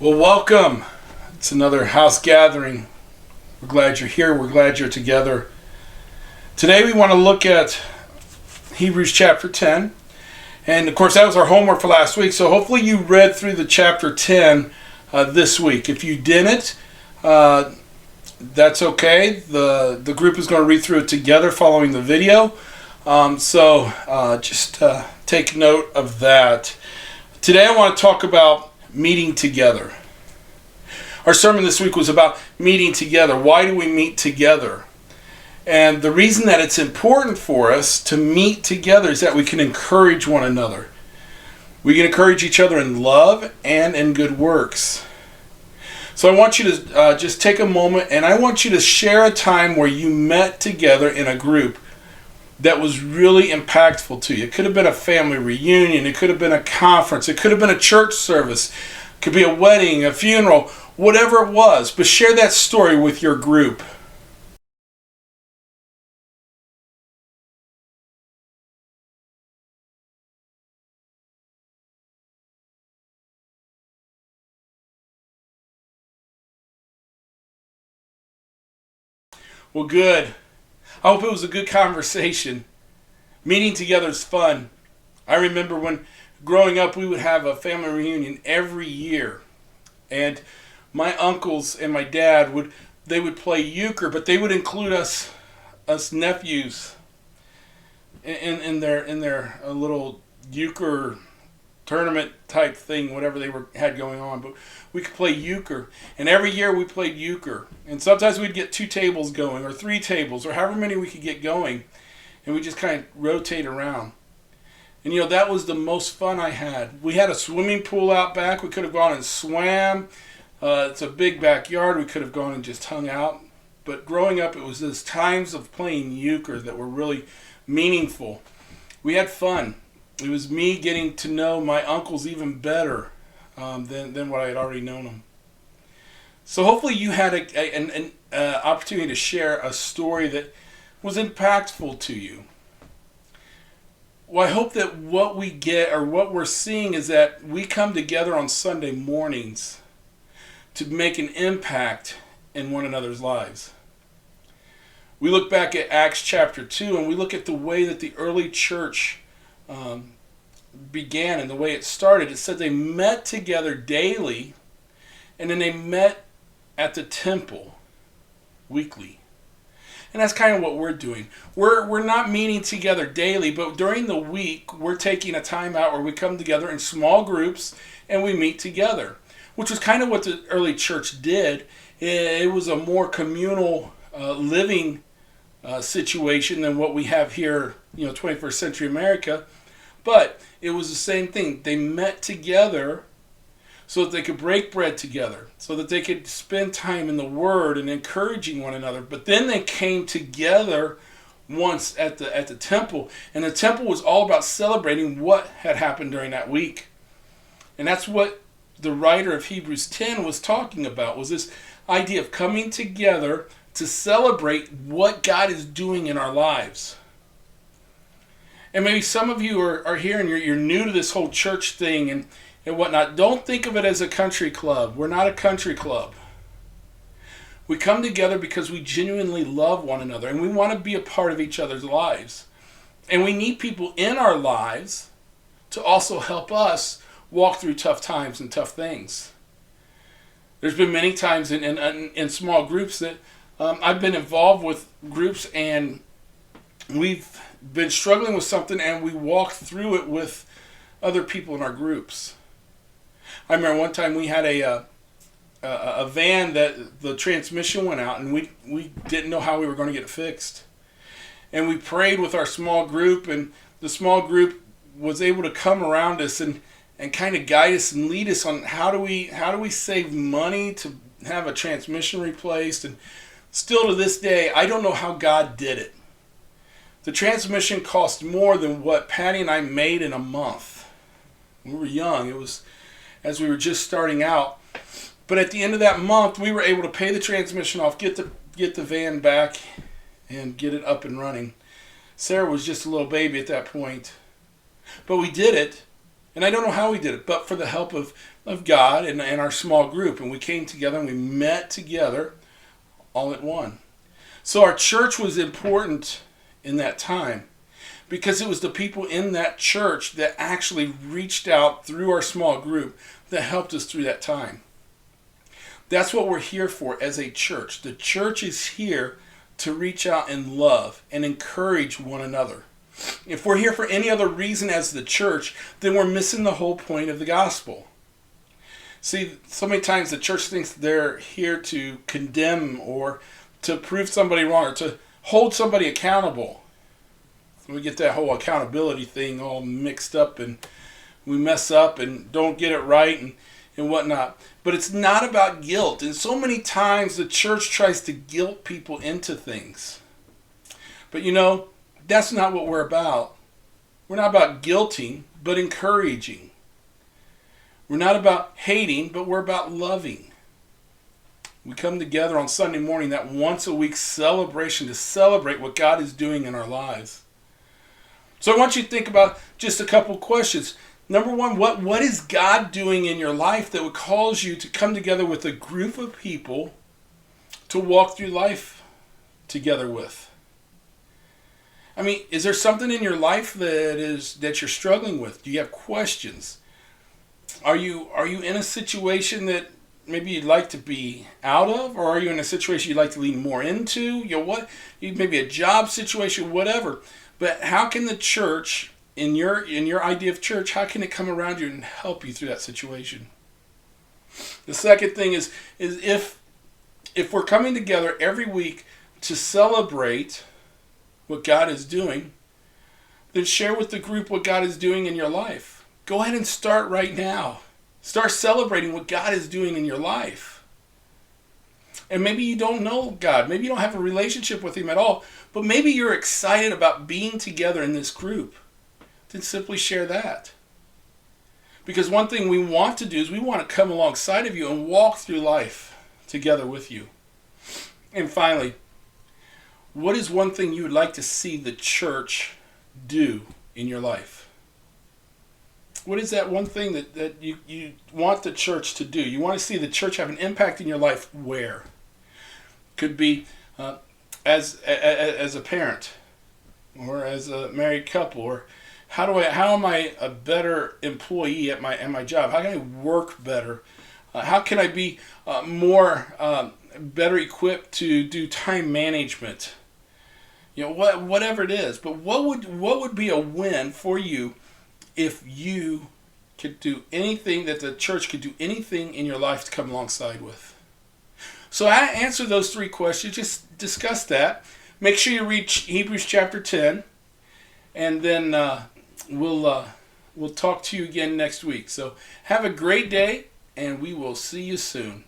Well, welcome. It's another house gathering. We're glad you're here. We're glad you're together. Today we want to look at Hebrews chapter 10. And of course that was our homework for last week. So hopefully you read through the chapter 10 this week. If you didn't, that's okay. The group is going to read through it together following the video. Just take note of that. Today I want to talk about meeting together. Our sermon this week was about meeting together. Why do we meet together? And the reason that it's important for us to meet together is that we can encourage one another. We can encourage each other in love and in good works. So I want you to just take a moment and I want you to share a time where you met together in a group that was really impactful to you. It could have been a family reunion. It could have been a conference. It could have been a church service. It could be a wedding, a funeral, whatever it was. But share that story with your group. Well, good. I hope it was a good conversation. Meeting together is fun. I remember when growing up we would have a family reunion every year. And my uncles and my dad would play euchre, but they would include us nephews in their little euchre tournament type thing, whatever they had going on. But we could play euchre, and every year we played euchre. And sometimes we'd get 2 tables going, or 3 tables, or however many we could get going, and we just kind of rotate around. And that was the most fun I had. We had a swimming pool out back. We could have gone and swam. It's a big backyard. We could have gone and just hung out. But growing up, it was those times of playing euchre that were really meaningful. We had fun. It was me getting to know my uncles even better than what I had already known them. So hopefully you had an opportunity to share a story that was impactful to you. Well, I hope that what we get or what we're seeing is that we come together on Sunday mornings to make an impact in one another's lives. We look back at Acts chapter 2 and we look at the way that the early church began and the way it started. It said they met together daily, and then they met at the temple weekly. And that's kind of what we're doing. We're not meeting together daily, but during the week we're taking a time out where we come together in small groups and we meet together, which was kind of what the early church did. It was a more communal living situation than what we have here, 21st century America. But it was the same thing. They met together so that they could break bread together, so that they could spend time in the Word and encouraging one another. But then they came together once at the temple, and the temple was all about celebrating what had happened during that week. And that's what the writer of Hebrews 10 was talking about, was this idea of coming together to celebrate what God is doing in our lives. And maybe some of you are here and you're new to this whole church thing and whatnot. Don't think of it as a country club. We're not a country club. We come together because we genuinely love one another and we want to be a part of each other's lives. And we need people in our lives to also help us walk through tough times and tough things. There's been many times in small groups that I've been involved with groups and we've been struggling with something and we walked through it with other people in our groups. I remember one time we had a van that the transmission went out and we didn't know how we were going to get it fixed. And we prayed with our small group, and the small group was able to come around us and kind of guide us and lead us on how do we save money to have a transmission replaced. And still to this day, I don't know how God did it. The transmission cost more than what Patty and I made in a month. We were young. It was as we were just starting out. But at the end of that month, we were able to pay the transmission off, get the van back, and get it up and running. Sarah was just a little baby at that point. But we did it, And I don't know how we did it, but for the help of God and our small group. And we came together and we met together all at one. So our church was important in that time because it was the people in that church that actually reached out through our small group that helped us through that time. That's what we're here for as a church. The church is here to reach out and love and encourage one another. If we're here for any other reason as the church, then we're missing the whole point of the gospel. See, so many times the church thinks they're here to condemn or to prove somebody wrong or to hold somebody accountable. We get that whole accountability thing all mixed up and we mess up and don't get it right and whatnot. But it's not about guilt. And so many times the church tries to guilt people into things. But that's not what we're about. We're not about guilting, but encouraging. We're not about hating, but we're about loving. We come together on Sunday morning, that once a week celebration to celebrate what God is doing in our lives. So I want you to think about just a couple questions. Number one, what is God doing in your life that would cause you to come together with a group of people to walk through life together with? I mean, is there something in your life that you're struggling with? Do you have questions? Are you in a situation that maybe you'd like to be out of, or are you in a situation you'd like to lean more into? Maybe a job situation, whatever. But how can the church, in your idea of church, how can it come around you and help you through that situation? The second thing is if we're coming together every week to celebrate what God is doing, then share with the group what God is doing in your life. Go ahead and start right now. Start celebrating what God is doing in your life. And maybe you don't know God. Maybe you don't have a relationship with Him at all. But maybe you're excited about being together in this group. Then simply share that. Because one thing we want to do is we want to come alongside of you and walk through life together with you. And finally, what is one thing you would like to see the church do in your life? What is that one thing that you want the church to do? You want to see the church have an impact in your life where? Could be as a parent or as a married couple, or how am I a better employee at my job? How can I work better? How can I be better equipped to do time management? Whatever it is. But what would be a win for you if you could do anything, that the church could do anything in your life to come alongside with? So I answer those three questions. Just discuss that. Make sure you read Hebrews chapter 10, and then we'll talk to you again next week. So have a great day, and we will see you soon.